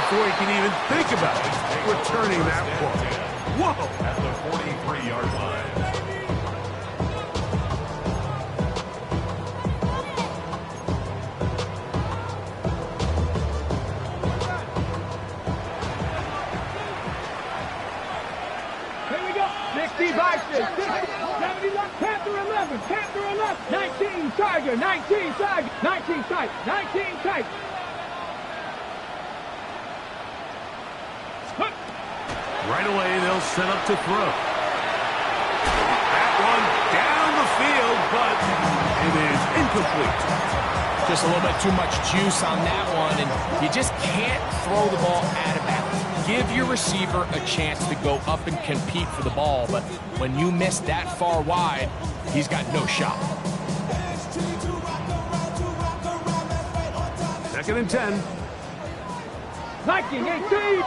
before he can even think about returning that ball. Whoa! At the 43-yard line. Here we go. 60 Bison, 70 left, Panther 11, Panther 11, 19 Tiger, 19 Tiger, 19 tight, 19 tight. Right away, they'll set up to throw. That one down the field, but it is incomplete. Just a little bit too much juice on that one, and you just can't throw the ball out of bounds. Give your receiver a chance to go up and compete for the ball, but when you miss that far wide, he's got no shot. 2nd and 10. 19, 18,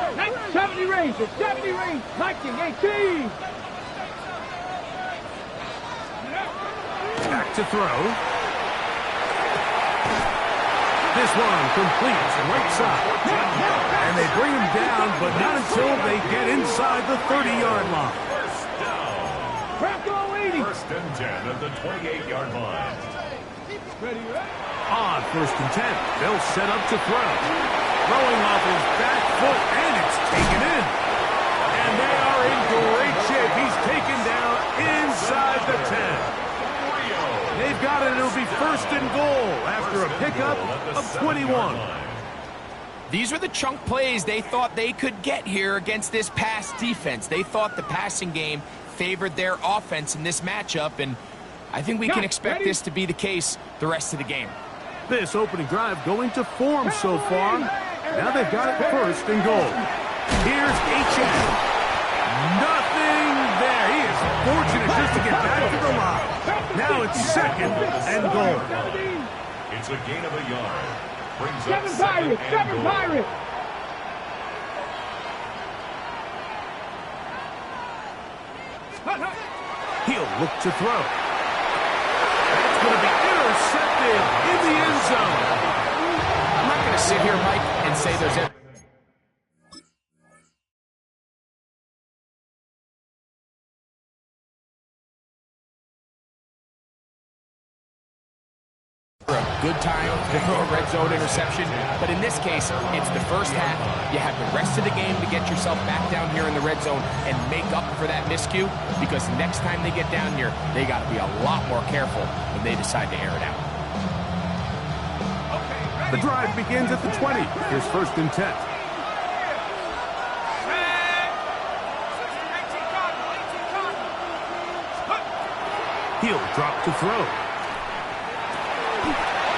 70 range, 70 range, 19, 18. Back to throw. This one completes right side. And they bring him down, but not until they get inside the 30-yard line. Bronco 80. 1st and 10 at the 28-yard line. Ready, On 1st and 10, they'll set up to throw. Throwing off his back foot, and it's taken in. And they are in great shape. He's taken down inside the 10. They've got it. It'll be 1st and goal after a pickup of 21. These are the chunk plays they thought they could get here against this pass defense. They thought the passing game favored their offense in this matchup, and I think we can expect this to be the case the rest of the game. This opening drive going to form so far. Now they've got it 1st and goal. Here's H.N. Nothing there. He is fortunate just to get back to the line. Now it's 2nd and goal. It's a gain of a yard. Brings up 7 Pirates, 7 Pirates. He'll look to throw. That's going to be intercepted in the end zone. I'm not going to sit here, Mike, and say there's a good time to throw a red zone interception, but in this case, it's the first half. You have the rest of the game to get yourself back down here in the red zone and make up for that miscue, because next time they get down here, they got to be a lot more careful when they decide to air it out. The drive begins at the 20. Here's 1st and 10. He'll drop to throw.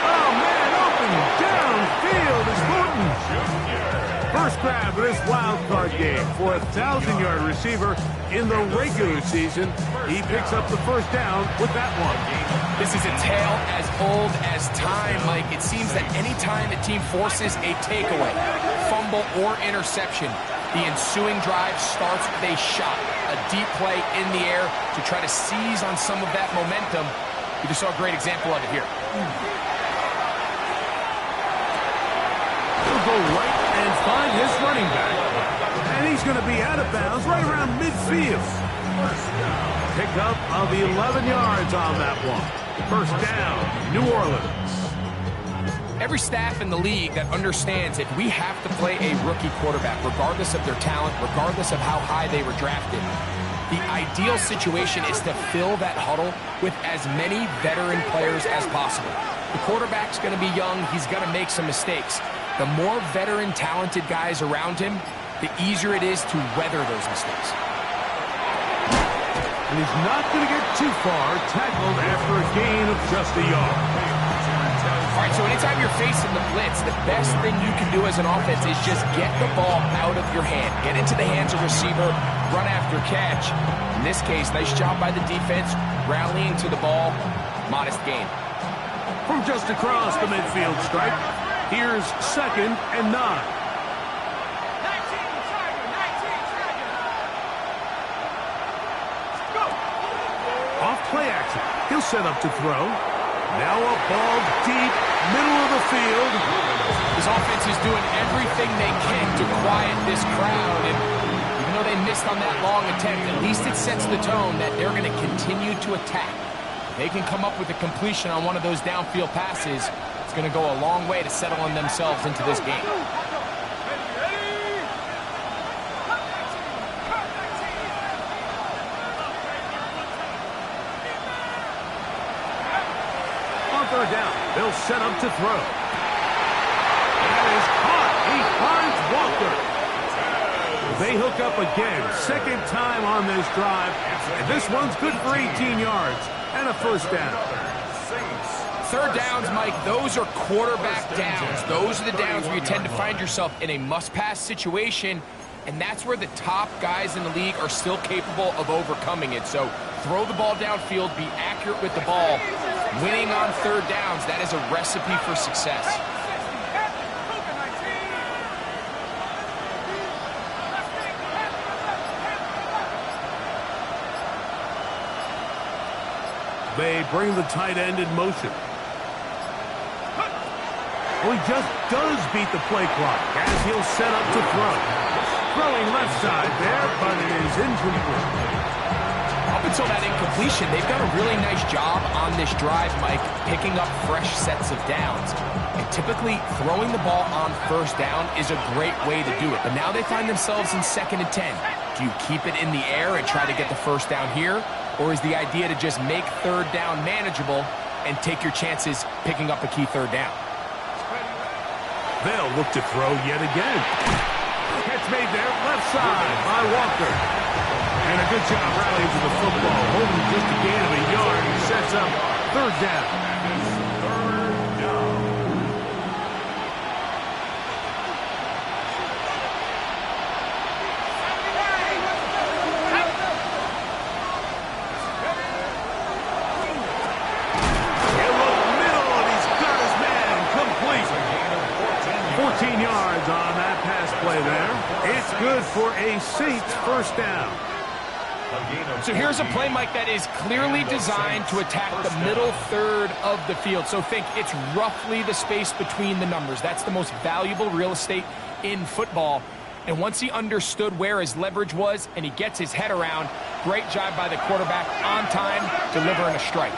Oh, man, open downfield is Horton. First grab of this wild card game for a 1,000-yard receiver in the regular season. He picks up the 1st down with that one. This is a tale as old as time, Mike. It seems that any time a team forces a takeaway, fumble, or interception, the ensuing drive starts with a shot, a deep play in the air to try to seize on some of that momentum. We just saw a great example of it here. He'll go right and find his running back. And he's going to be out of bounds right around midfield. Pickup of 11 yards on that one. 1st down, New Orleans. Every staff in the league that understands if we have to play a rookie quarterback, regardless of their talent, regardless of how high they were drafted, the ideal situation is to fill that huddle with as many veteran players as possible. The quarterback's going to be young. He's going to make some mistakes. The more veteran, talented guys around him, the easier it is to weather those mistakes. And he's not going to get too far, tackled after a gain of just a yard. All right, so anytime you're facing the blitz, the best thing you can do as an offense is just get the ball out of your hand. Get into the hands of receiver, run after catch. In this case, nice job by the defense, rallying to the ball, modest gain. From just across the midfield stripe, here's 2nd and 9. Off play action. He'll set up to throw. Now a ball deep, middle of the field. This offense is doing everything they can to quiet this crowd, and even though they missed on that long attempt, at least it sets the tone that they're going to continue to attack. If they can come up with a completion on one of those downfield passes, it's going to go a long way to settling themselves into this game. On third down, they'll set up to throw. That is caught. He finds Walker. They hook up again. Second time on this drive. And this one's good for 18 yards and a first down. Third downs, Mike, those are quarterback downs. Those are the downs where you tend to find yourself in a must-pass situation, and that's where the top guys in the league are still capable of overcoming it. So throw the ball downfield, be accurate with the ball. Winning on third downs, that is a recipe for success. They bring the tight end in motion. Well, he just does beat the play clock as he'll set up to throw. Throwing left side there, but it is incomplete. Up until that incompletion, they've done a really nice job on this drive, Mike, picking up fresh sets of downs. And typically, throwing the ball on first down is a great way to do it. But now they find themselves in 2nd and 10. Do you keep it in the air and try to get the first down here? Or is the idea to just make third down manageable and take your chances picking up a key third down? They'll look to throw yet again. Catch made there, left side by Walker. And a good job rallying to the football. Holding just a gain of a yard. He sets up third down. Good for a Saints first down. So here's a play, Mike, that is clearly designed to attack the middle third of the field. So think it's roughly the space between the numbers. That's the most valuable real estate in football. And once he understood where his leverage was and he gets his head around, great job by the quarterback on time, delivering a strike.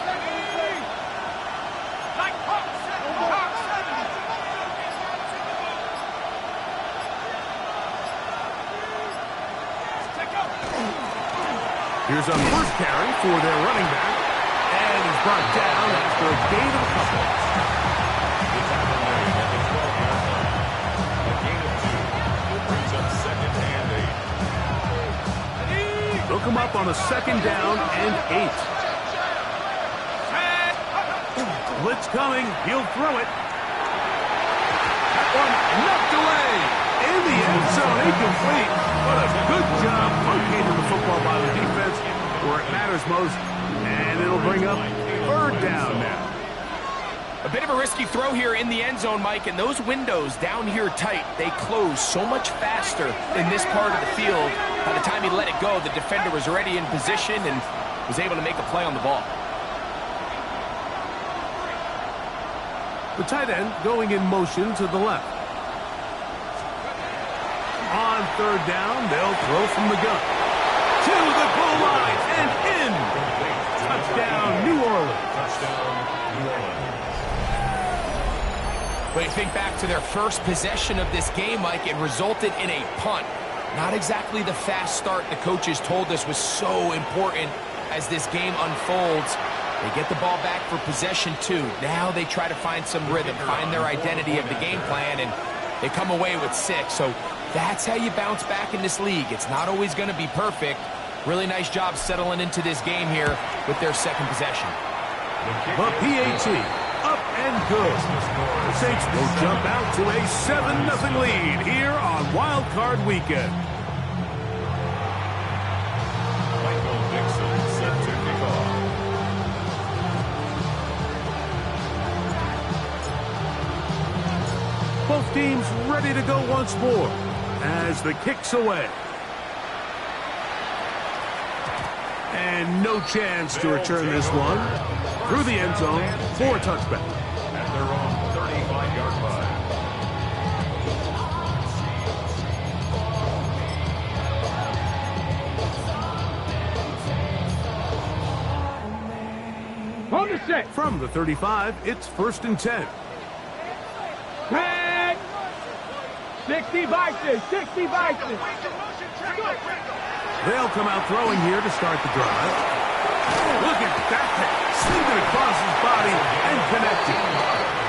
Here's a first carry for their running back. And he's brought down after a gain of a couple. A gain of 2. Brings up 2nd and 8. They'll come up on a 2nd down and 8. Blitz coming. He'll throw it. That one knocked away. In the end zone, incomplete. What a good job locating the football by the defense where it matters most. And it'll bring up third down now. A bit of a risky throw here in the end zone, Mike, and those windows down here tight, they close so much faster in this part of the field. By the time he let it go, the defender was already in position and was able to make a play on the ball. The tight end going in motion to the left. On third down, they'll throw from the gun. To the goal line and in. Touchdown, New Orleans. Touchdown, New Orleans. But you think back to their first possession of this game, Mike, it resulted in a punt. Not exactly the fast start the coaches told us was so important as this game unfolds. They get the ball back for possession 2. Now they try to find some rhythm, find their identity of the game plan, and they come away with 6. So that's how you bounce back in this league. It's not always going to be perfect. Really nice job settling into this game here with their second possession. The PAT, up and good. The Saints will jump out to a 7-0 lead here on Wild Card Weekend. Michael Dixon set to kick off. Both teams ready to go once more as the kick's away. And no chance to return this one. through the end zone for a touchback. At their own 35-yard line. On the set. From the 35, it's 1st and 10. Tag. 60 Vikings. 60 Vikings. They'll come out throwing here to start the drive. Look at that pass. Slinging across his body and connecting.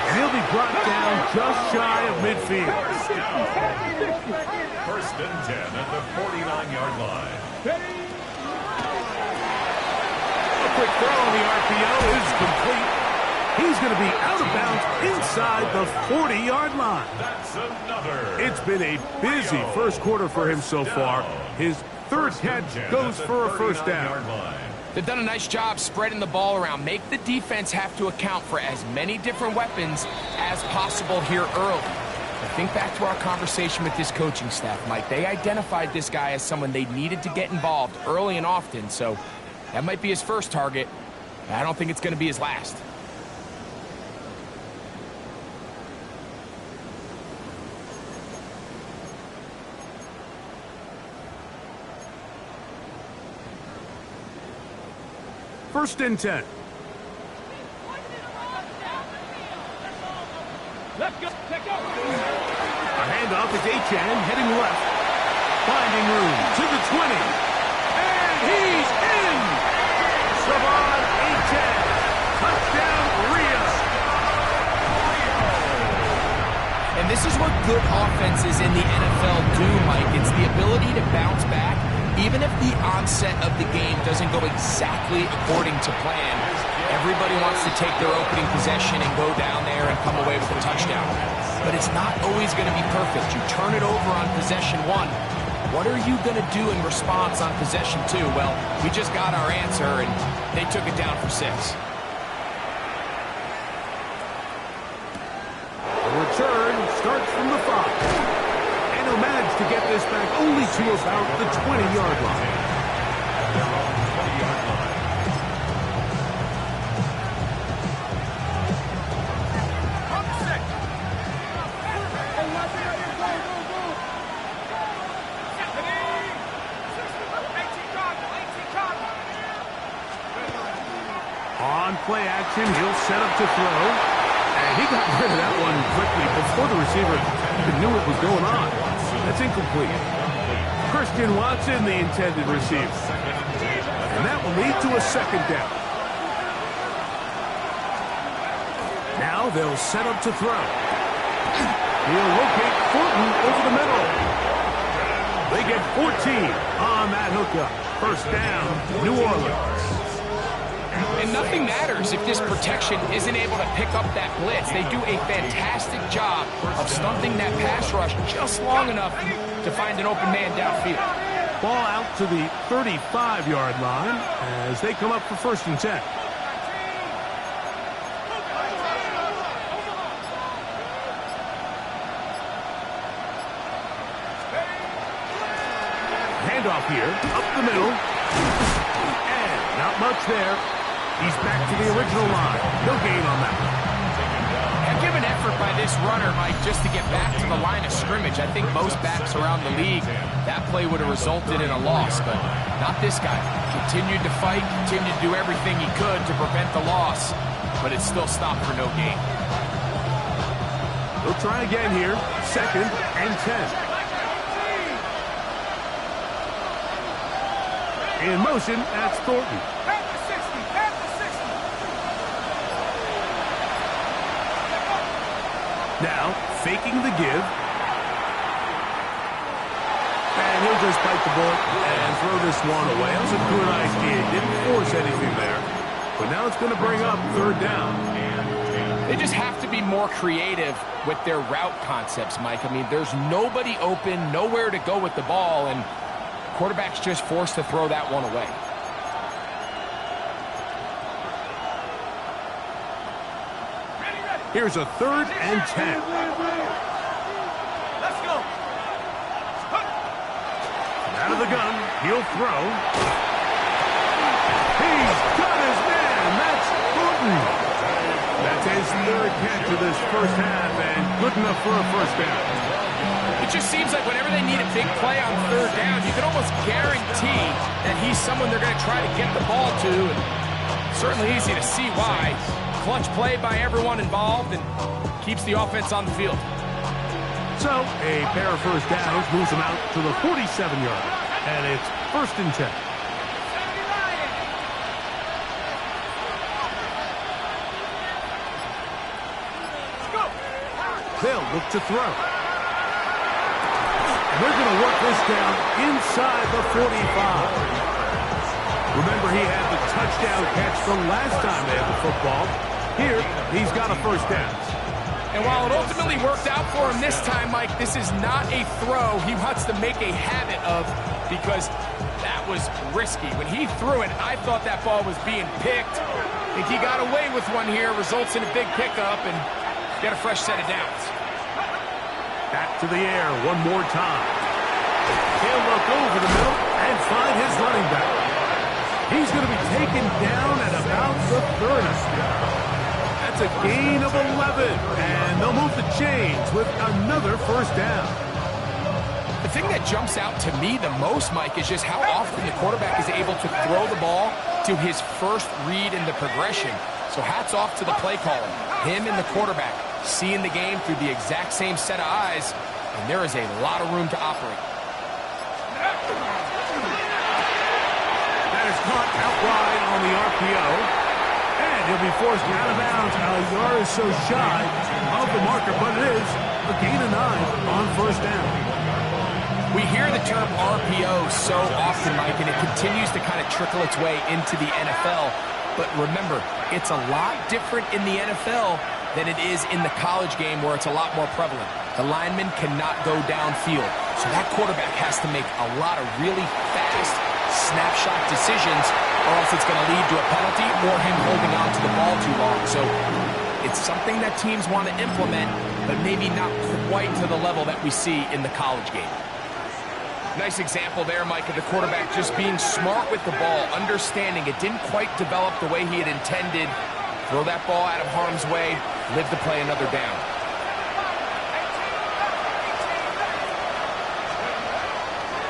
And he'll be brought down just shy of midfield. 1st and 10 at the 49-yard line. A quick throw on the RPO is complete. He's going to be out of bounds inside the 40-yard line. That's another. It's been a busy first quarter for him so far. His third catch goes for a first down. They've done a nice job spreading the ball around. Make the defense have to account for as many different weapons as possible here early. But think back to our conversation with this coaching staff, Mike. They identified this guy as someone they needed to get involved early and often, so that might be his first target. I don't think it's going to be his last. First and 10. Let's go. Check out. A handoff is Achane heading left. Finding room to the 20. And he's in! Savon Achane. Touchdown, Rio. And this is what good offenses in the NFL do, Mike. It's the ability to bounce back, even if the onset of the game doesn't go exactly according to plan. Everybody wants to take their opening possession and go down there and come away with a touchdown. But it's not always going to be perfect. You turn it over on possession 1. What are you going to do in response on possession 2? Well, we just got our answer, and they took it down for 6. The return starts from the 5. And he'll manage to get this back only to about the 20-yard line. Their own 20-yard line. On play action, he'll set up to throw. And he got rid of that one quickly before the receiver even knew what was going on. That's incomplete. Christian Watson, the intended receiver. And that will lead to a second down. Now they'll set up to throw. He'll locate Thornton over the middle. They get 14 on that hookup. First down, New Orleans. And nothing matters if this protection isn't able to pick up that blitz. They do a fantastic job of stunting that pass rush just long enough to find an open man downfield. Ball out to the 35-yard line as they come up for 1st and 10. Handoff here, up the middle. And not much there. He's back to the original line. No gain on that one. And given effort by this runner, Mike, just to get back to the line of scrimmage, I think most backs around the league, that play would have resulted in a loss, but not this guy. Continued to fight, continued to do everything he could to prevent the loss, but it still stopped for no gain. They'll try again here. 2nd and 10. In motion, that's Thornton. Now, faking the give. And he'll just bite the bullet and throw this one away. That was a good idea. Didn't force anything there. But now it's going to bring up 3rd down. They just have to be more creative with their route concepts, Mike. I mean, there's nobody open, nowhere to go with the ball, and quarterback's just forced to throw that one away. Here's a 3rd and 10. Let's go. Out of the gun, he'll throw. He's got his man. That's Thornton. into this first half and good enough for a first down. It just seems like whenever they need a big play on third down, you can almost guarantee that he's someone they're going to try to get the ball to. And certainly easy to see why. Clutch play by everyone involved and keeps the offense on the field. So a pair of first downs moves them out to the 47-yard. And it's 1st and 10. They'll look to throw. And they're going to work this down inside the 45. Remember, he had the touchdown catch the last time they had the football. Here, he's got a first down. And while it ultimately worked out for him this time, Mike, this is not a throw he wants to make a habit of because that was risky. When he threw it, I thought that ball was being picked. I think he got away with one here, results in a big pickup, and get a fresh set of downs. Back to the air one more time. He'll look over the middle and find his running back. He's going to be taken down at about the 30. That's a gain of 11, and they'll move the chains with another first down. The thing that jumps out to me the most, Mike, is just how often the quarterback is able to throw the ball to his first read in the progression. So hats off to the play caller. Him and the quarterback seeing the game through the exact same set of eyes, and there is a lot of room to operate. That is caught out wide on the RPO, and he'll be forced out of bounds a yard or so shy of the marker, but it is a gain of 9 on first down. We hear the term RPO so often, Mike, and it continues to kind of trickle its way into the NFL. But remember, it's a lot different in the NFL than it is in the college game where it's a lot more prevalent. The lineman cannot go downfield, so that quarterback has to make a lot of really fast snapshot decisions, or else it's going to lead to a penalty or him holding on to the ball too long. So it's something that teams want to implement, but maybe not quite to the level that we see in the college game. Nice example there, Mike, of the quarterback just being smart with the ball, understanding it didn't quite develop the way he had intended. Throw that ball out of harm's way, live to play another down.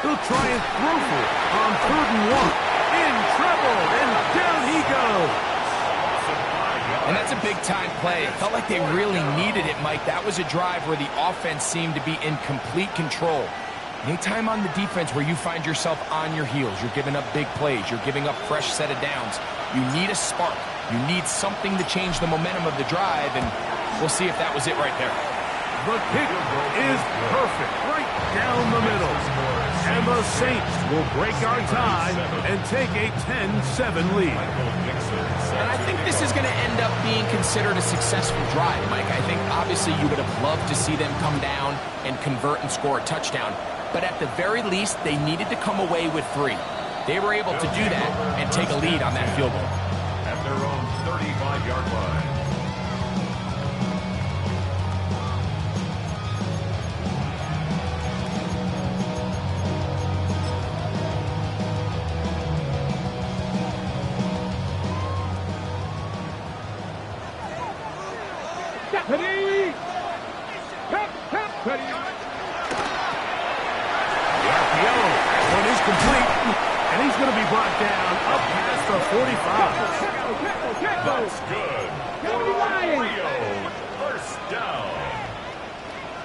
He'll try and throw for it on 3rd and 1. In trouble, and down he goes. And that's a big-time play. It felt like they really needed it, Mike. That was a drive where the offense seemed to be in complete control. Anytime on the defense where you find yourself on your heels, you're giving up big plays, you're giving up fresh set of downs, you need a spark. You need something to change the momentum of the drive, and we'll see if that was it right there. The kick is perfect, right down the middle. And the Saints will break our tie and take a 10-7 lead. And I think this is going to end up being considered a successful drive, Mike. I think obviously you would have loved to see them come down and convert and score a touchdown. But at the very least, they needed to come away with 3. They were able to do that and take a lead on that field goal. At their own 35-yard line. Ready? Ready? The RPO, that one is complete, and he's going to be brought down up past the 45. That's good. For Rio. First down.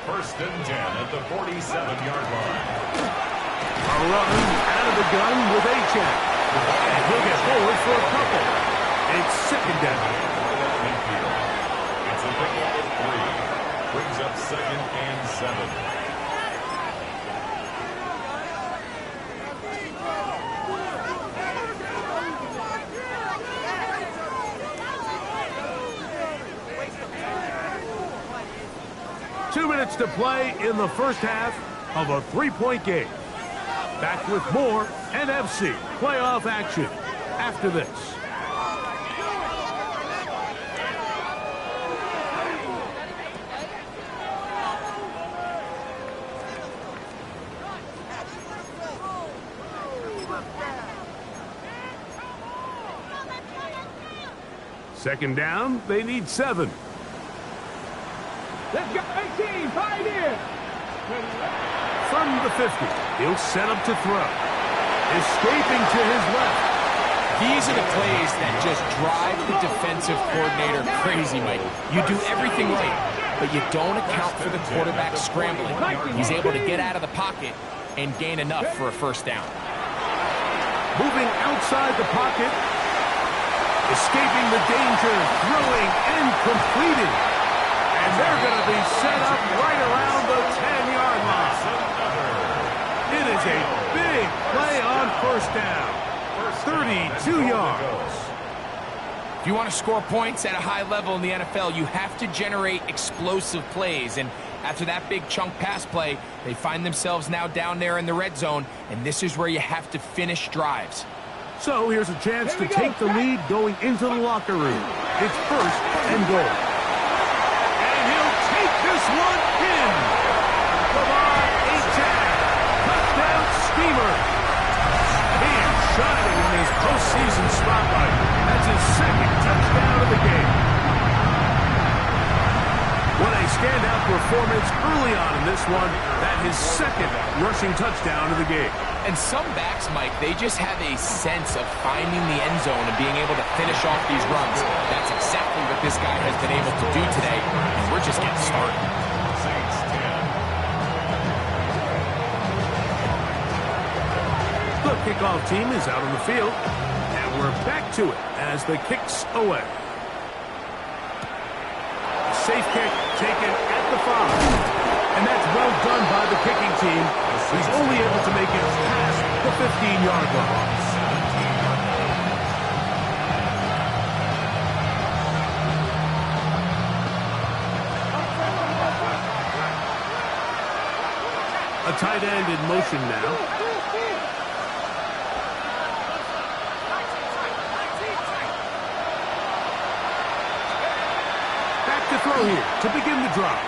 1st and 10 at the 47-yard line. A run out of the gun with A-check. And he'll get forward for a couple. It's 2nd down. It's a big one of 3. Brings up 2nd and 7. To play in the first half of a 3-point game. Back with more NFC playoff action after this. Second down, they need 7. Let's go. 18, Pioneer. From the 50, he'll set up to throw. Escaping to his left. These are the plays that just drive the defensive coordinator crazy, Mike. You do everything right, but you don't account for the quarterback scrambling. He's able to get out of the pocket and gain enough for a first down. Moving outside the pocket. Escaping the danger, throwing and completing. And they're going to be set up right around the 10-yard line. It is a big play on first down. 32 yards. If you want to score points at a high level in the NFL, you have to generate explosive plays. And after that big chunk pass play, they find themselves now down there in the red zone, and this is where you have to finish drives. So here's a chance to take the lead going into the locker room. It's first and goal. And he'll take this one in. Come on, touchdown steamer. He is shining in his postseason spotlight. That's his second touchdown of the game. What a standout performance early on in this one. That his second rushing touchdown of the game. And some backs, Mike, they just have a sense of finding the end zone and being able to finish off these runs. That's exactly what this guy has been able to do today, and we're just getting started. The kickoff team is out on the field, and we're back to it as the kick's away. Safe kick taken at the 5. And that's well done by the kicking team. He's only able to make it past the 15-yard line. A tight end in motion now. Back to throw here to begin the drive.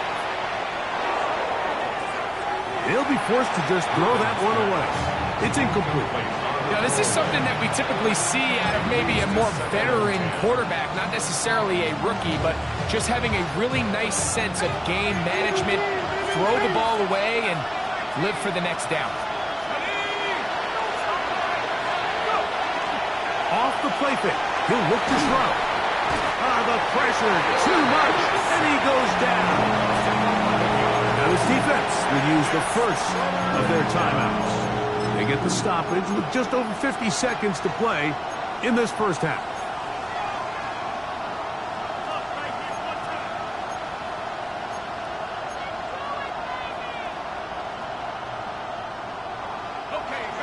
He'll be forced to just throw that one away. It's incomplete. Now, this is something that we typically see out of maybe a more veteran quarterback, not necessarily a rookie, but just having a really nice sense of game management, throw the ball away, and live for the next down. Off the play fake. He'll look to throw. The pressure, too much, and he goes down. Now this defense will use the first of their timeouts. They get the stoppage with just over 50 seconds to play in this first half.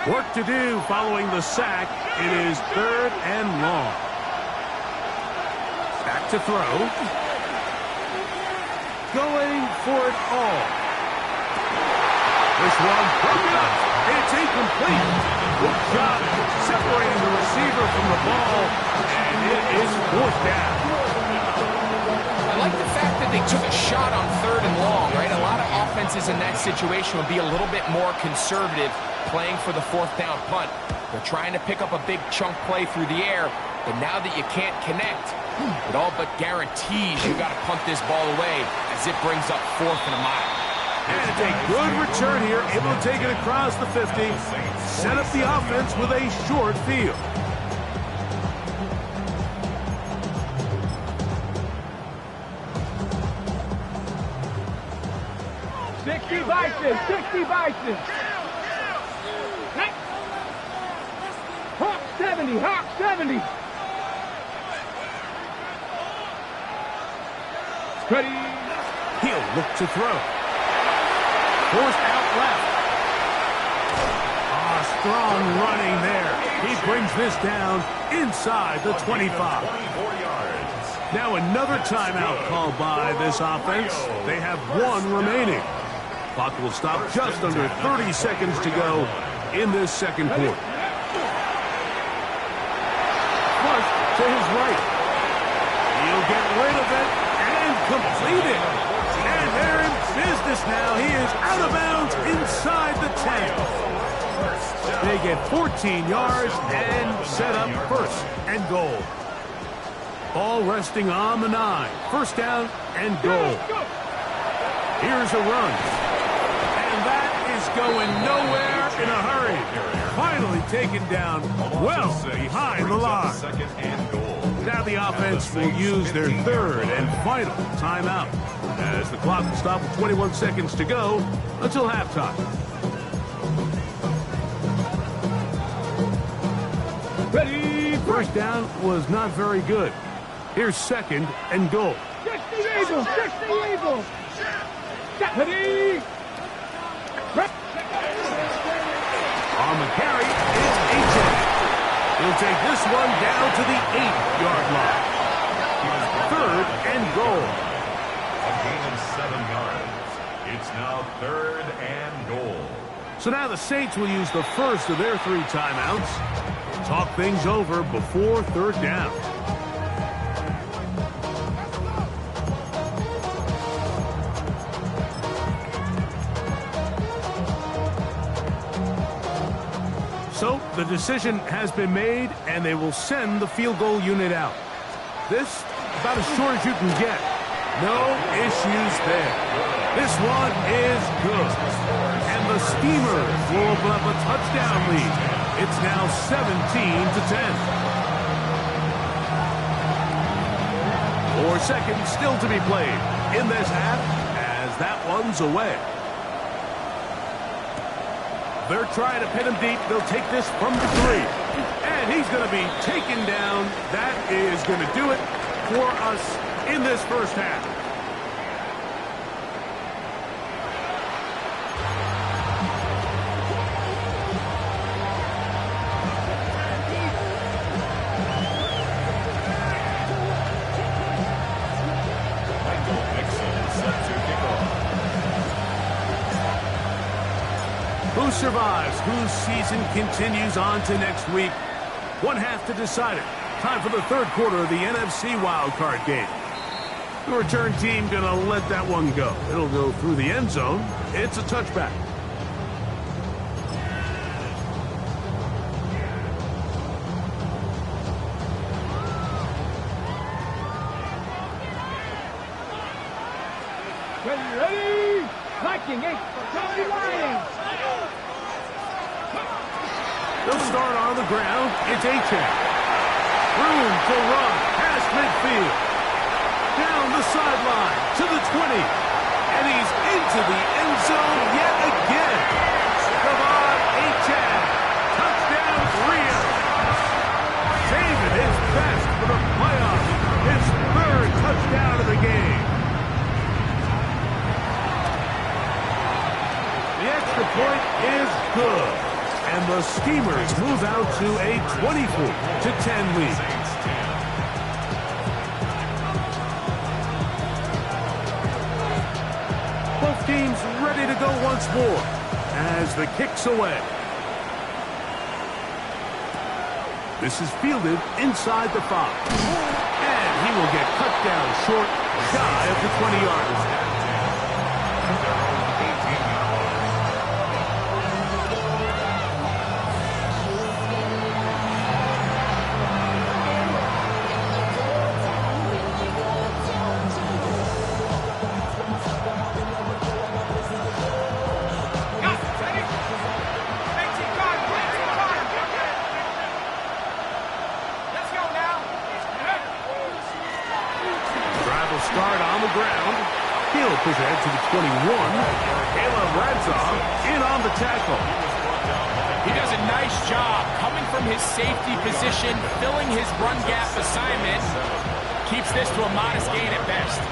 Work to do following the sack. It is 3rd and long. Back to throw. Going for it all. This one broken up. It's incomplete. Good job separating the receiver from the ball, and it is 4th down. I like the fact that they took a shot on 3rd and long, right? A lot of offenses in that situation would be a little bit more conservative playing for the 4th down punt. They're trying to pick up a big chunk play through the air, but now that you can't connect, it all but guarantees you got to punt this ball away as it brings up 4th and a mile. And it's a good return here, able to take it across the 50, set up the offense with a short field. $60 Bison. Hawk 70, Hawk 70. Ready. He'll look to throw. Forced out left. Strong running there. He brings this down inside the 25. Now another timeout called by this offense. They have 1 remaining. Clock will stop just under 30 seconds to go in this second quarter. Flush to his right. He'll get rid of it and complete it. And they're in business now. He is out of bounds inside the 10. They get 14 yards and set up 1st and goal. Ball resting on the 9. 1st down and goal. Here's a run. And that is going nowhere in a hurry. Finally taken down well behind the line. Second and goal. Now the offense will use their third and final timeout as the clock will stop with 21 seconds to go until halftime. Ready. First down was not very good. Here's second and goal. 60 Eagles. 60 Eagles. Ready. On the carry, it's A-Chain. He'll take this one down to the 8-yard line. Third and goal. A gain of 7 yards. It's now third and goal. So now the Saints will use the first of their 3 timeouts to talk things over before third down. So the decision has been made, and they will send the field goal unit out. This, about as short as you can get. No issues there. This one is good. And the Steamers will open up a touchdown lead. It's now 17-10. 4 seconds still to be played in this half as that one's away. They're trying to pin him deep. They'll take this from the 3. And he's going to be taken down. That is going to do it for us in this first half. Who survives? Whose season continues on to next week? One half to decide it. Time for the third quarter of the NFC wildcard game. The return team going to let that one go. It'll go through the end zone. It's a touchback. Ready. Viking 8. Tommy Lions. They'll start on the ground. It's A-Chain. Room to run past midfield. Down the sideline to the 20. And he's into the end zone yet again. Devon A-Chain. Touchdown Rio. Saving his best for the playoffs. His third touchdown of the game. The extra point is good. And the Steamers move out to a 24-10 lead. Both teams ready to go once more as the kick's away. This is fielded inside the 5. And he will get cut down short, shy of the 20-yard line. Start on the ground. He'll push ahead to the 21. Caleb Radzoff in on the tackle. He does a nice job coming from his safety position, filling his run gap assignment. Keeps this to a modest gain at best.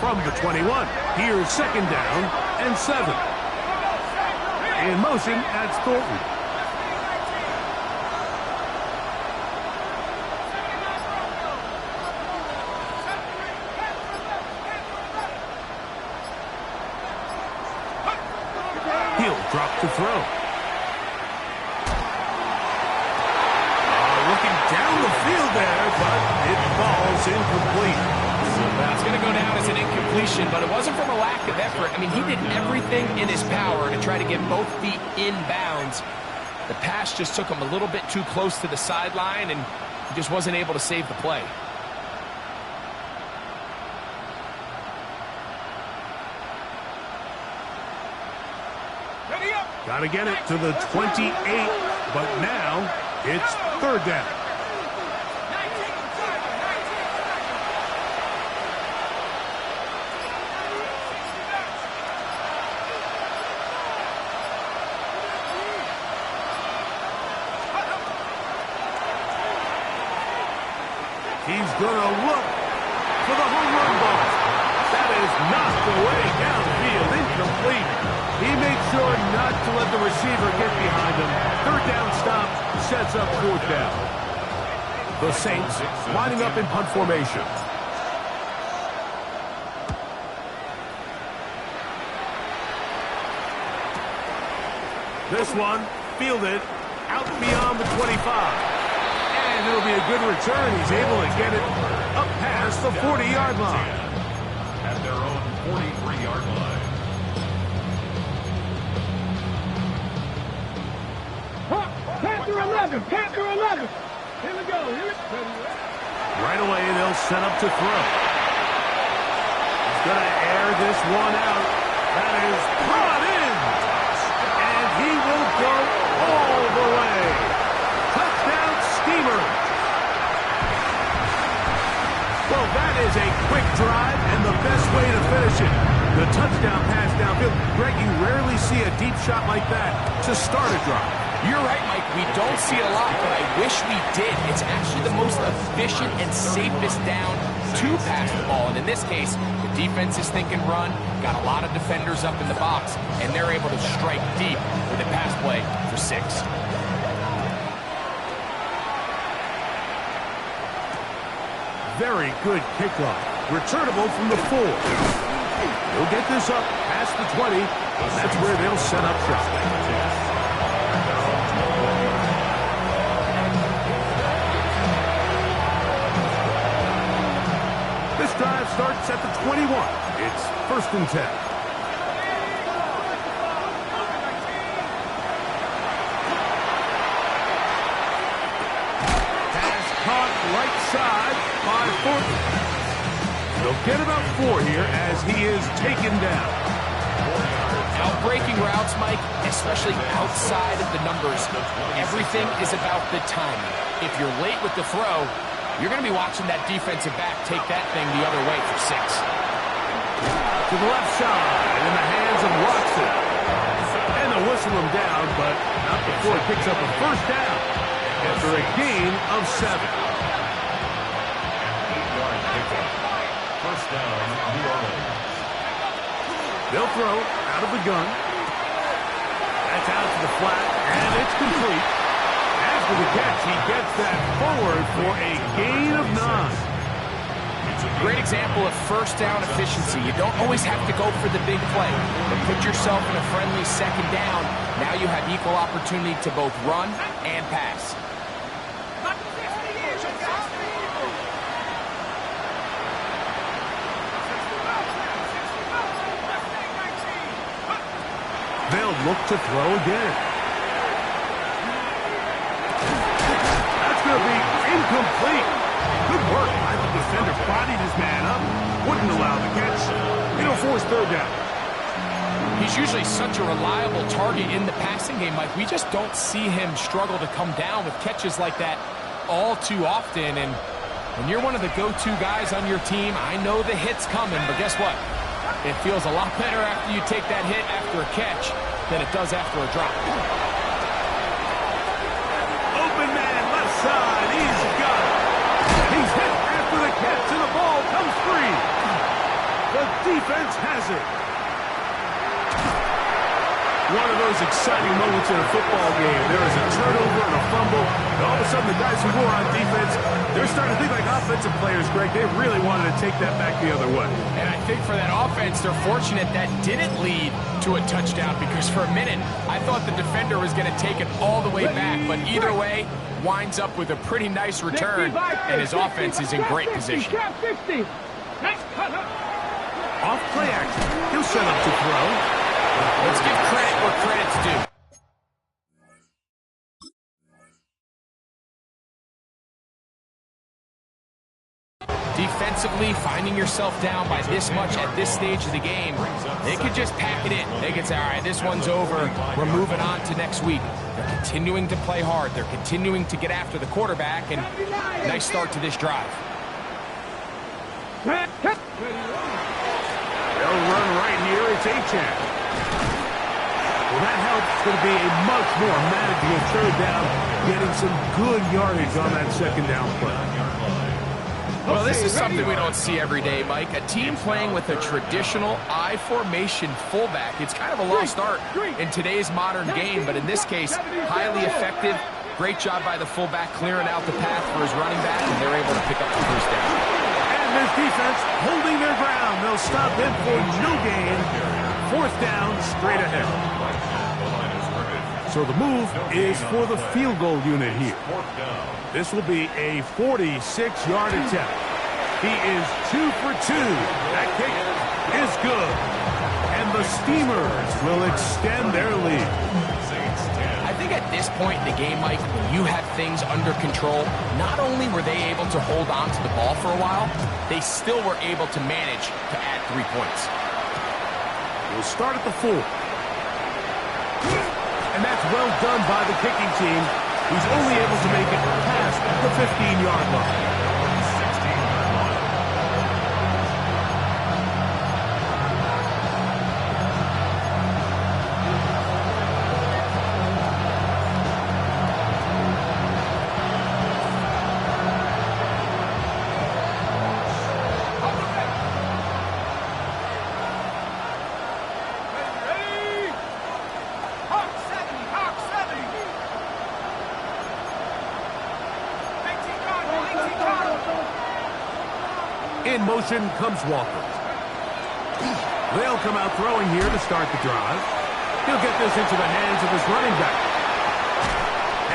From the 21, here's second down and 7. In motion, that's Thornton. He'll drop to throw. Looking down the field there, but it falls incomplete. It's going to go down as an incompletion, but it wasn't from a lack of effort. I mean, he did everything in his power to try to get both feet in bounds. The pass just took him a little bit too close to the sideline, and he just wasn't able to save the play. Got to get it to the 28, but now it's third down. He's going to look for the home run ball. That is knocked away downfield, incomplete. He made sure not to let the receiver get behind him. Third down stop sets up fourth down. The Saints lining up in punt formation. This one fielded out beyond the 25. And it'll be a good return. He's able to get it up past the 40-yard line. At their own 43-yard line. Panther 11, Panther 11. Here we go. Right away, they'll set up to throw. He's going to air this one out. That is brought in. And he will go all the way. Touchdown, Steamers. Well, that is a quick drive and the best way to finish it. The touchdown pass downfield. Greg, you rarely see a deep shot like that to start a drive. You're right, Mike. We don't see it a lot, but I wish we did. It's actually the most efficient and safest down to pass the ball. And in this case, the defense is thinking run, got a lot of defenders up in the box, and they're able to strike deep with a pass play for 6. Very good kickoff. Returnable from the 4. He'll get this up past the 20. That's where they'll set up shop. This drive starts at the 21. It's 1st and 10. Pass caught right side by Thornton. They'll get about 4 here as he is taken down. Outbreaking routes, Mike, especially outside of the numbers, everything is about the timing. If you're late with the throw, you're going to be watching that defensive back take that thing the other way for 6. To the left side in the hands of Watson. And they'll whistle him down, but not before he picks up a first down after a gain of 7. 8-yard pickup. First down, New Orleans. They'll throw out of the gun. That's out to the flat, and it's complete. After the catch, he gets that forward for a gain of 9. Great example of first down efficiency. You don't always have to go for the big play, but put yourself in a friendly second down. Now you have equal opportunity to both run and pass. They'll look to throw again. That's going to be incomplete. Good work by the defender. Bodied his man up. Wouldn't allow the catch. It'll force third down. He's usually such a reliable target in the passing game, Mike. We just don't see him struggle to come down with catches like that all too often. And when you're one of the go-to guys on your team, I know the hit's coming, but guess what? It feels a lot better after you take that hit after a catch than it does after a drop. Open man, left side. He's got it. He's hit after the catch, and the ball comes free. The defense has it. One of those exciting moments in a football game. There is a turnover and a fumble, and all of a sudden the guys who were on defense, they're starting to think like offensive players, Greg. They really wanted to take that back the other way. And I think for that offense, they're fortunate that didn't lead to a touchdown, because for a minute, I thought the defender was going to take it all the way back, but either way, winds up with a pretty nice return, and his offense is in great position. Off play action. He'll set up to throw. Let's give credit where credit's due. Defensively, finding yourself down by this much at this stage of the game, they could just pack it in. They could say, all right, this one's over. We're moving on to next week. They're continuing to play hard. They're continuing to get after the quarterback, and nice start to this drive. They'll run right here. It's Achan. Well, that helps. It's going to be a much more manageable third down, getting some good yardage on that second down play. Well, this is something we don't see every day, Mike. A team playing with a traditional I formation fullback. It's kind of a lost art in today's modern game, but in this case, highly effective. Great job by the fullback clearing out the path for his running back, and they're able to pick up the first down. And this defense holding their ground. They'll stop him for no gain. Fourth down, straight ahead. So the move is for the field goal unit here. This will be a 46-yard attempt. He is 2 for 2. That kick is good. And the Steamers will extend their lead. I think at this point in the game, Mike, when you have things under control, not only were they able to hold on to the ball for a while, they still were able to manage to add 3 points. We'll start at the 4. And that's well done by the kicking team. He's only able to make it past the 15-yard line. In motion comes Walker. They'll come out throwing here to start the drive. He'll get this into the hands of his running back.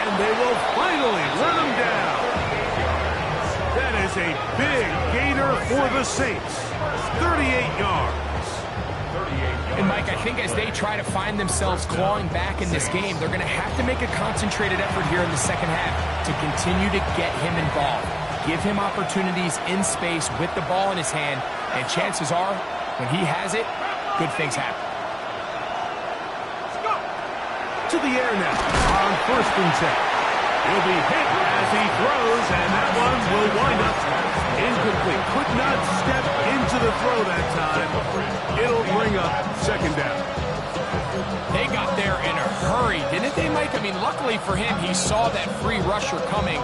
And they will finally let him down. That is a big gainer for the Saints. 38 yards. And, Mike, I think as they try to find themselves clawing back in this game, they're going to have to make a concentrated effort here in the second half to continue to get him involved. Give him opportunities in space with the ball in his hand, and chances are, when he has it, good things happen. To the air now on 1st and 10. He'll be hit as he throws, and that one will wind up incomplete. Could not step into the throw that time. It'll bring up 2nd down. They got there in a hurry, didn't they, Mike? I mean, luckily for him, he saw that free rusher coming,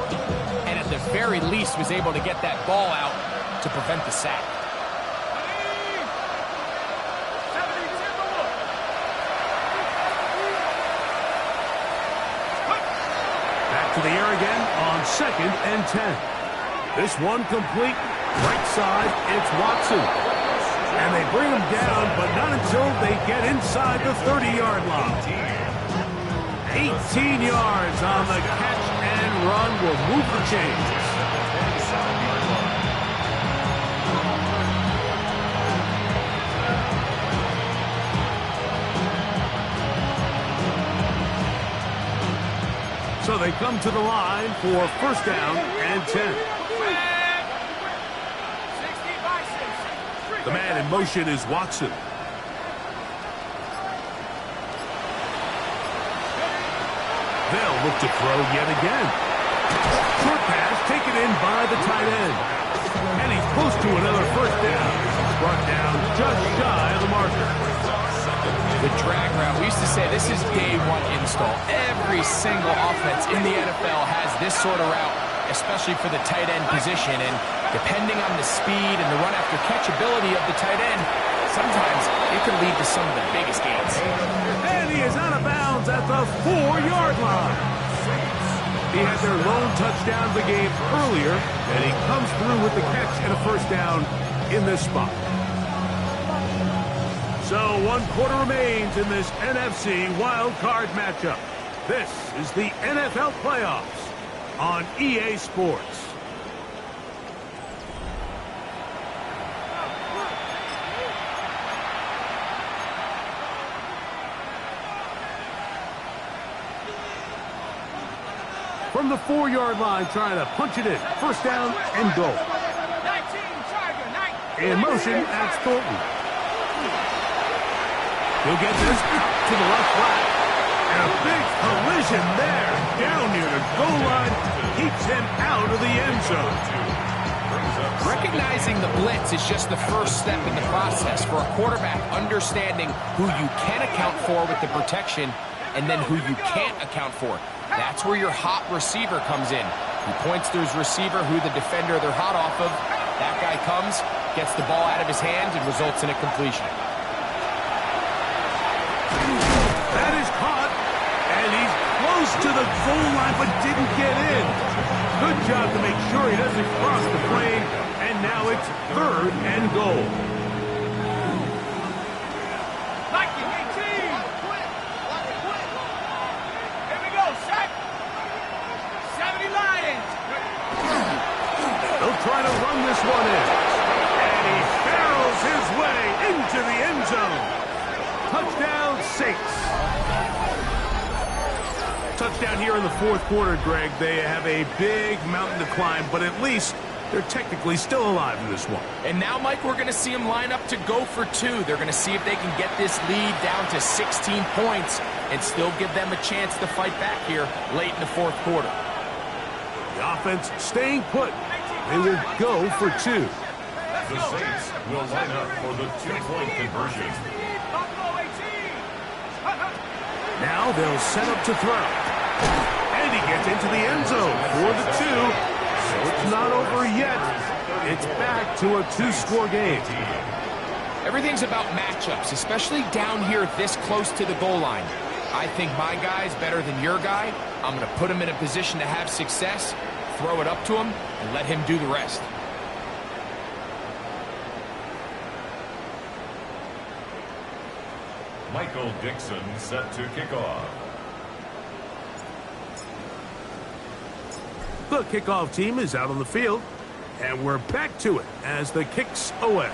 and at the very least was able to get that ball out to prevent the sack. Back to the air again on 2nd and 10. This one complete. Right side, it's Watson. And they bring him down, but not until they get inside the 30-yard line. 18 yards on the catch and run will move the chains. So they come to the line for 1st down and 10. The man in motion is Watson. They'll look to throw yet again. Short pass taken in by the tight end. And he's close to another 1st down. Brought down just shy of the marker. The drag route, we used to say this is day one install. Every single offense in the NFL has this sort of route, especially for the tight end position. And depending on the speed and the run after catch ability of the tight end, sometimes it can lead to some of the biggest gains. And he is out of bounds at the 4-yard line. He had their lone touchdown of the game earlier, and he comes through with the catch and a 1st down in this spot. So 1 quarter remains in this NFC wild card matchup. This is the NFL playoffs on EA Sports. From the 4-yard line, trying to punch it in. 1st down and goal. 19 Chargers. In motion, that's Thornton. He'll get this to the left flat. And a big collision there. Down near the goal line. Keeps him out of the end zone. Recognizing the blitz is just the first step in the process for a quarterback understanding who you can account for with the protection and then who you can't account for. That's where your hot receiver comes in. He points to his receiver who the defender they're hot off of. That guy comes, gets the ball out of his hands, and results in a completion. That is caught, and he's close to the goal line but didn't get in. Good job to make sure he doesn't cross the plane, and now it's 3rd and goal. Here we go, set. 70 Lions. They'll try to run this one in. And he barrels his way into the end zone. Touchdown, Saints. Touchdown here in the 4th quarter, Greg. They have a big mountain to climb, but at least they're technically still alive in this one. And now, Mike, we're going to see them line up to go for 2. They're going to see if they can get this lead down to 16 points and still give them a chance to fight back here late in the 4th quarter. The offense staying put. They will go for 2. The Saints will line up for the 2-point conversion. Now they'll set up to throw. And he gets into the end zone for the 2. So it's not over yet. It's back to a 2-score game. Everything's about matchups, especially down here this close to the goal line. I think my guy's better than your guy. I'm going to put him in a position to have success, throw it up to him, and let him do the rest. Michael Dixon set to kick off. The kickoff team is out on the field, and we're back to it as the kick's away.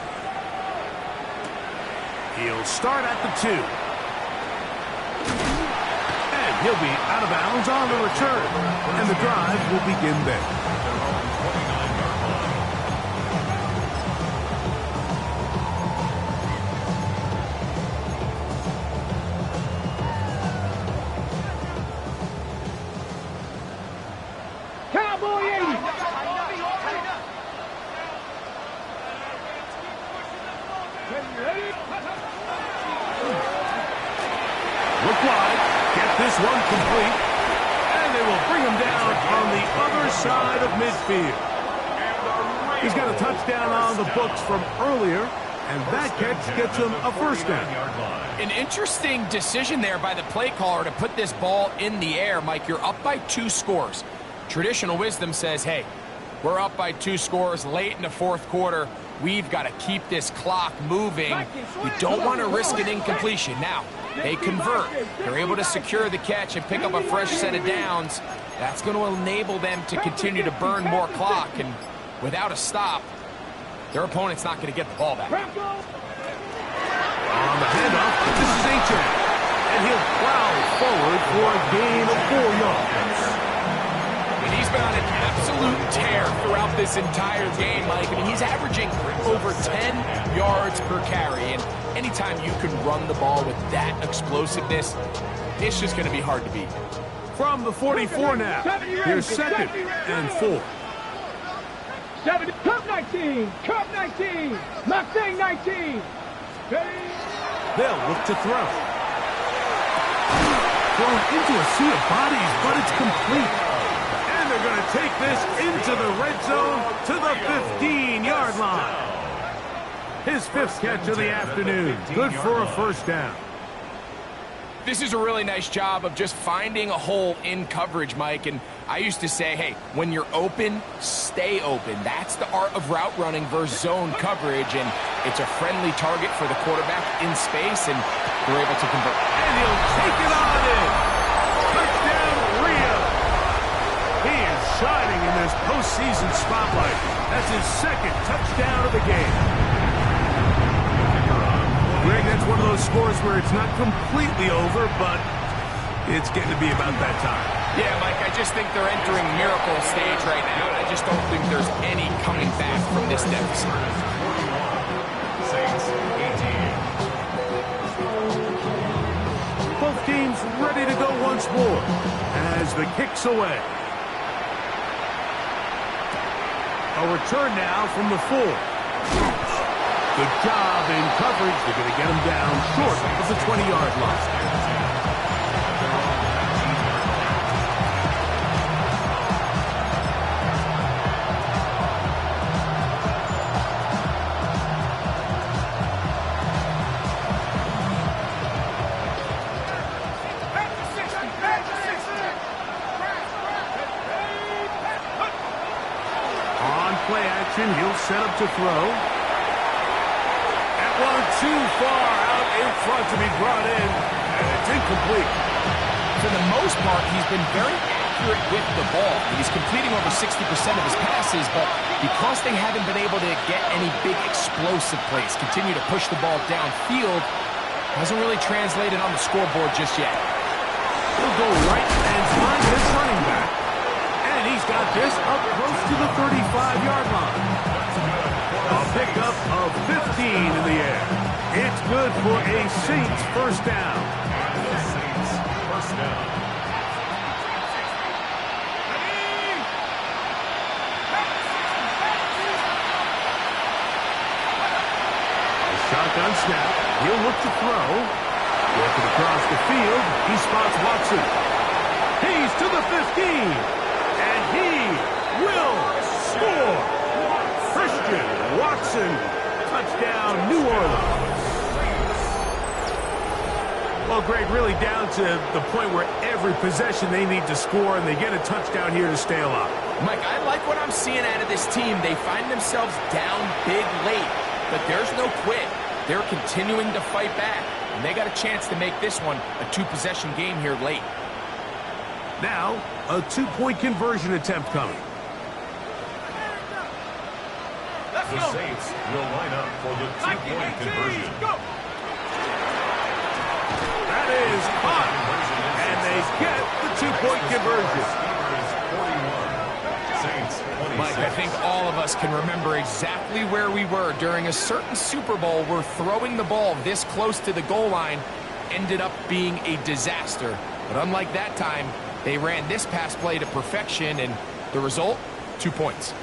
He'll start at the 2. And he'll be out of bounds on the return, and the drive will begin there. Look wide, get this one complete, and they will bring him down on the other side of midfield. He's got a touchdown on the books from earlier, and that catch gets him a first down. An interesting decision there by the play caller to put this ball in the air. Mike, you're up by 2 scores. Traditional wisdom says, hey, we're up by 2 scores late in the 4th quarter. We've got to keep this clock moving. We don't want to risk an incompletion. Now, they convert. They're able to secure the catch and pick up a fresh set of downs. That's going to enable them to continue to burn more clock. And without a stop, their opponent's not going to get the ball back. On the handoff, this is H.A. And he'll plow forward for a gain of 4 yards. And he's been on an absolute tear throughout this entire game, Mike. I mean, he's averaging over 10 yards per carry. And anytime you can run the ball with that explosiveness, it's just going to be hard to beat. From the 44 now, here's 2nd and 4. 7, Cup 19, Cup 19, Mustang 19. They'll look to throw. Thrown into a sea of bodies, but it's complete. And they're going to take this into the red zone to the 15-yard line. His 5th catch of the afternoon. Good for a first down. This is a really nice job of just finding a hole in coverage, Mike. And I used to say, hey, when you're open, stay open. That's the art of route running versus zone coverage. And it's a friendly target for the quarterback in space, and they're able to convert. And he'll take it on in. Touchdown, Rio. He is shining in this postseason spotlight. That's his 2nd touchdown of the game. Greg, that's one of those scores where it's not completely over, but it's getting to be about that time. Yeah, Mike, I just think they're entering miracle stage right now, and I just don't think there's any coming back from this deficit. team's ready to go once more as the kick's away. A return now from the 4. Good job in coverage. They're going to get him down short of the 20-yard line. Play action, he'll set up to throw. That one too far out in front to be brought in, and it's incomplete. For the most part, he's been very accurate with the ball. He's completing over 60% of his passes, but because they haven't been able to get any big explosive plays, continue to push the ball downfield, hasn't really translated on the scoreboard just yet. He'll go right and find his running back. And he's got this up close to the 35-yard line. A pickup of 15 in the air. It's good for a Saints first down. The Saints first down. A shotgun snap. He'll look to throw. Working across the field. He spots Watson. He's to the 15. And he will score. Christian Watson, touchdown, New Orleans. Well, Greg, really down to the point where every possession they need to score, and they get a touchdown here to stay alive. Mike, I like what I'm seeing out of this team. They find themselves down big late, but there's no quit. They're continuing to fight back, and they got a chance to make this one a two-possession game here late. Now, a two-point conversion attempt coming. The Saints will line up for the two-point conversion. That is caught, and they get the two-point conversion. Saints 26. Mike, I think all of us can remember exactly where we were during a certain Super Bowl where throwing the ball this close to the goal line ended up being a disaster. But unlike that time, they ran this pass play to perfection, and the result, 2 points.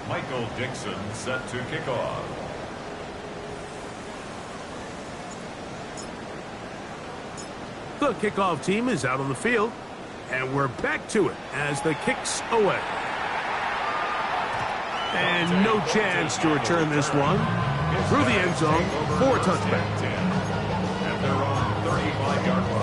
Michael Dixon set to kick off. The kickoff team is out on the field, and we're back to it as the kick's away. And no chance to return this one. Through the end zone for a touchback. At their own 35-yard line.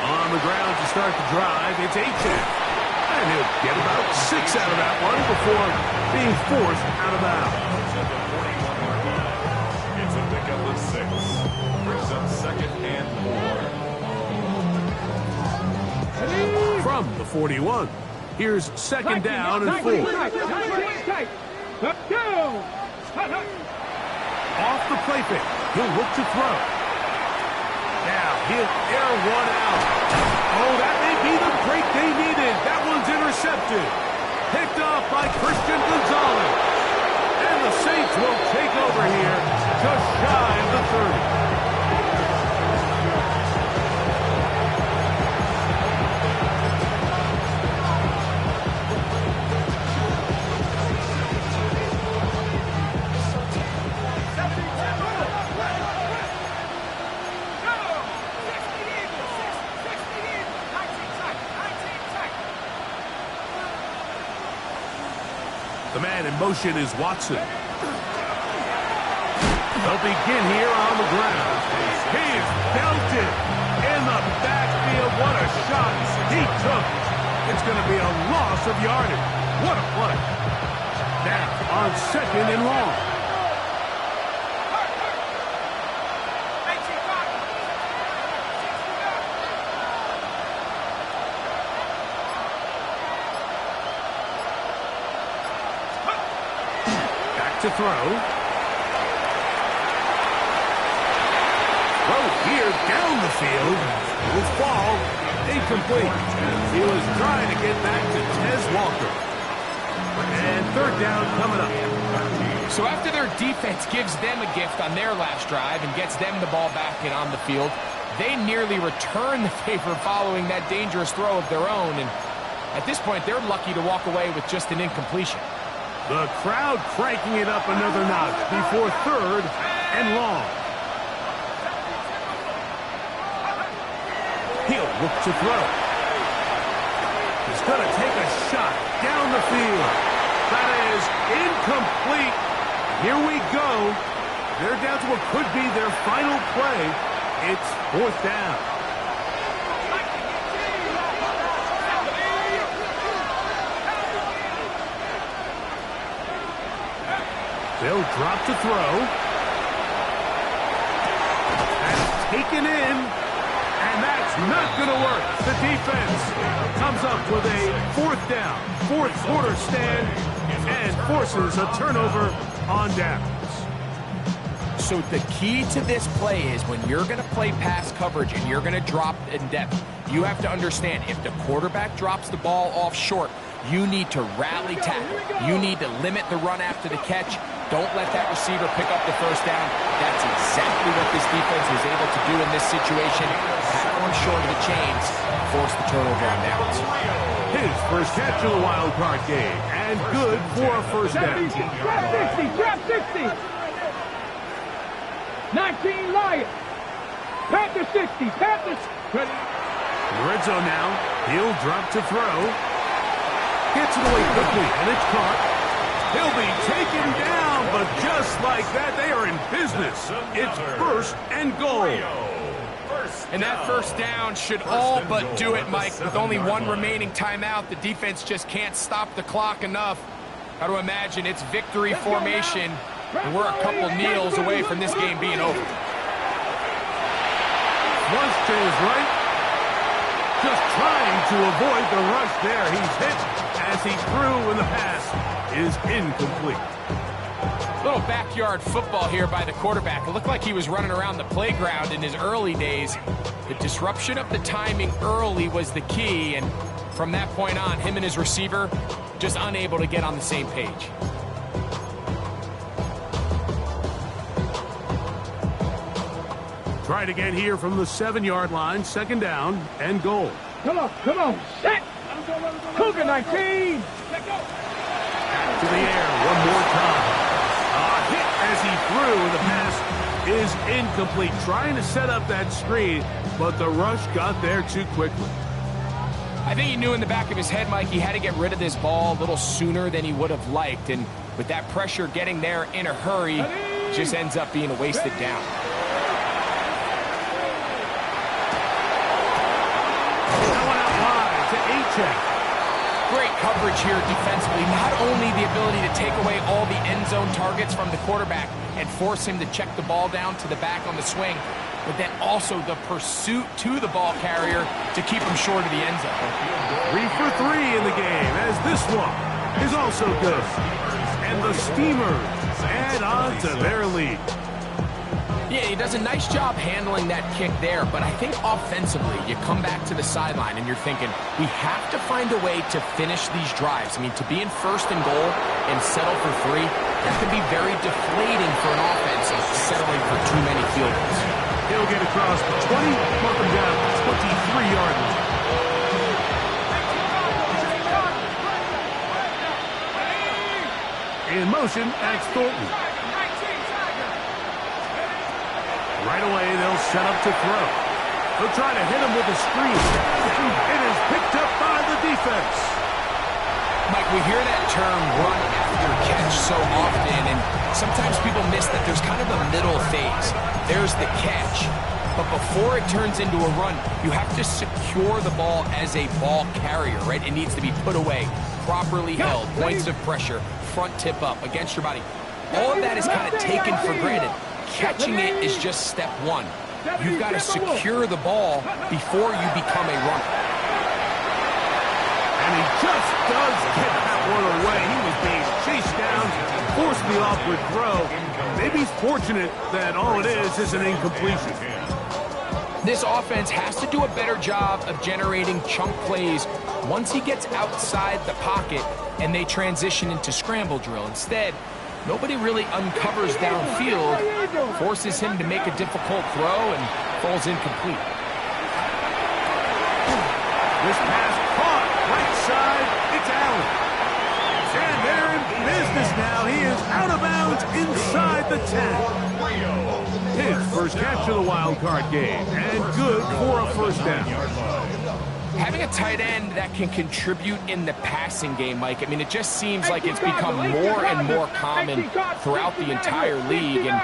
On the ground to start the drive, it's Achane. And he'll get about 6 out of that one before being forced out of bounds. At the 41-yard line. It's a pickup of 6. Brings up second and 4. From the 41, here's second down and 4. Off the play fake, he'll look to throw. Now he'll air one out. Oh, that may be the break they needed. That one's intercepted. Picked off by Christian Gonzalez. And the Saints will take over here just shy of the 30. The man in motion is Watson. They'll begin here on the ground. He's belted in the backfield. What a shot he took. It's going to be a loss of yardage. What a play. Now on second and long. To throw. down the field. Will fall. Incomplete. He was trying to get back to Tez Walker. And third down coming up. So after their defense gives them a gift on their last drive and gets them the ball back and on the field, they nearly return the favor following that dangerous throw of their own. And at this point, they're lucky to walk away with just an incompletion. The crowd cranking it up another notch before third and long. He'll look to throw. He's going to take a shot down the field. That is incomplete. Here we go. They're down to what could be their final play. It's fourth down. They'll drop to throw. That's taken in. And that's not going to work. The defense comes up with a fourth down, fourth quarter stand, and forces a turnover on downs. So the key to this play is when you're going to play pass coverage and you're going to drop in depth, you have to understand if the quarterback drops the ball off short, you need to rally tackle. You need to limit the run after the catch. Don't let that receiver pick up the first down. That's exactly what this defense was able to do in this situation. Tackle him short of the chains, force the turnover on downs. His first catch of the wild card game, and good for a first down. Trap 60. 19 Lions. Panther 60. Panthers. Red zone now. He'll drop to throw. Gets it away quickly, and it's caught. He'll be taken down, but just like that, they are in business. It's first and goal. And that first down should all but do it, Mike. With only one remaining timeout, the defense just can't stop the clock enough. Got to imagine it's victory formation, and we're a couple kneels away from this game being over. Flush to his right. Just trying to avoid the rush there. He's hit as he threw, and the pass is incomplete. Little backyard football here by the quarterback. It looked like he was running around the playground in his early days. The disruption of the timing early was the key, and from that point on, him and his receiver just unable to get on the same page. Tried again here from the 7-yard line, second down and goal. Come on, set. Cougar 19. To the air one more time. A hit as he threw, and the pass is incomplete. Trying to set up that screen, but the rush got there too quickly. I think he knew in the back of his head, Mike, he had to get rid of this ball a little sooner than he would have liked. And with that pressure getting there in a hurry, it just ends up being a wasted down. That one out wide to Achek. Great coverage here defensively. Not only the ability to take away all the end zone targets from the quarterback and force him to check the ball down to the back on the swing, but then also the pursuit to the ball carrier to keep him short of the end zone. 3 for 3 in the game, as this one is also good. And the Steamers add on to their lead. Yeah, he does a nice job handling that kick there, but I think offensively, you come back to the sideline and you're thinking, we have to find a way to finish these drives. I mean, to be in first and goal and settle for 3, that could be very deflating for an offense of settling for too many field goals. He'll get across the 20, mark him down at the 23-yard line. In motion, Max Thornton. Right away, they'll set up to throw. They'll try to hit him with a screen. It is picked up by the defense. Mike, we hear that term run after catch so often, and sometimes people miss that there's kind of a middle phase. There's the catch, but before it turns into a run, you have to secure the ball as a ball carrier, right? It needs to be put away, properly held, points of pressure, front tip up against your body. All of that is kind of taken for granted. Catching it is just step one. You've got to secure the ball before you become a runner. And he just does get that one away. He was being chased down, forced the awkward throw. Maybe he's fortunate that all it is an incompletion. This offense has to do a better job of generating chunk plays once he gets outside the pocket and they transition into scramble drill. Instead, nobody really uncovers downfield, forces him to make a difficult throw, and falls incomplete. This pass caught right side. It's Allen. And they're in business now. He is out of bounds inside the 10. His first catch of the wild card game, and good for a first down. Having a tight end that can contribute in the passing game, Mike, I mean, it just seems like it's become more and more common throughout the entire league. And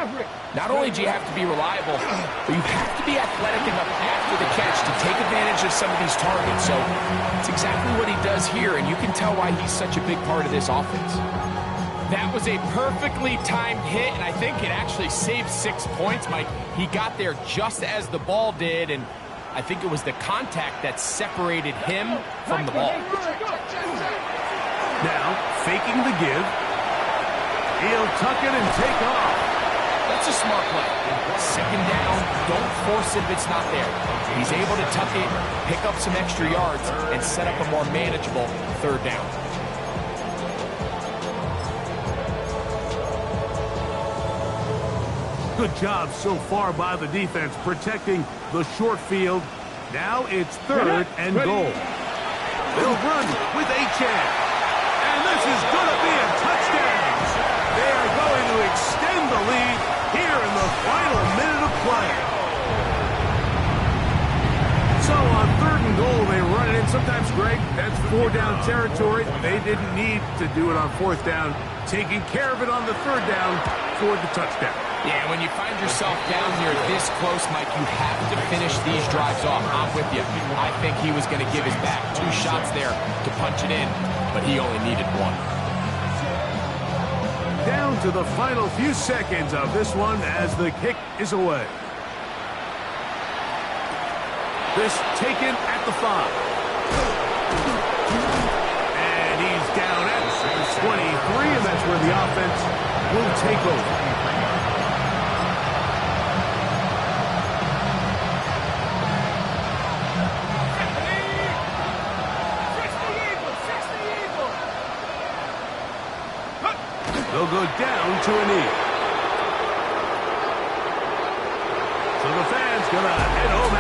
not only do you have to be reliable, but you have to be athletic enough after the catch to take advantage of some of these targets. So it's exactly what he does here, and you can tell why he's such a big part of this offense. That was a perfectly timed hit, and I think it actually saved 6 points, Mike. He got there just as the ball did, and I think it was the contact that separated him from the ball. Now, faking the give. He'll tuck it and take off. That's a smart play. Second down, don't force it if it's not there. He's able to tuck it, pick up some extra yards, and set up a more manageable third down. Good job so far by the defense protecting the short field. Now it's third and goal. They'll run with a chance. And this is going to be a touchdown. They are going to extend the lead here in the final minute of play. So on third and goal, they run it in. Sometimes, Greg, that's 4-down territory. They didn't need to do it on fourth down. Taking care of it on the third down for the touchdown. Yeah, when you find yourself down here this close, Mike, you have to finish these drives off. I'm with you. I think he was going to give his back 2 shots there to punch it in, but he only needed 1. Down to the final few seconds of this one as the kick is away. This taken at the 5. And he's down at 23, and that's where the offense will take over. They'll go down to a knee. So the fans gonna head over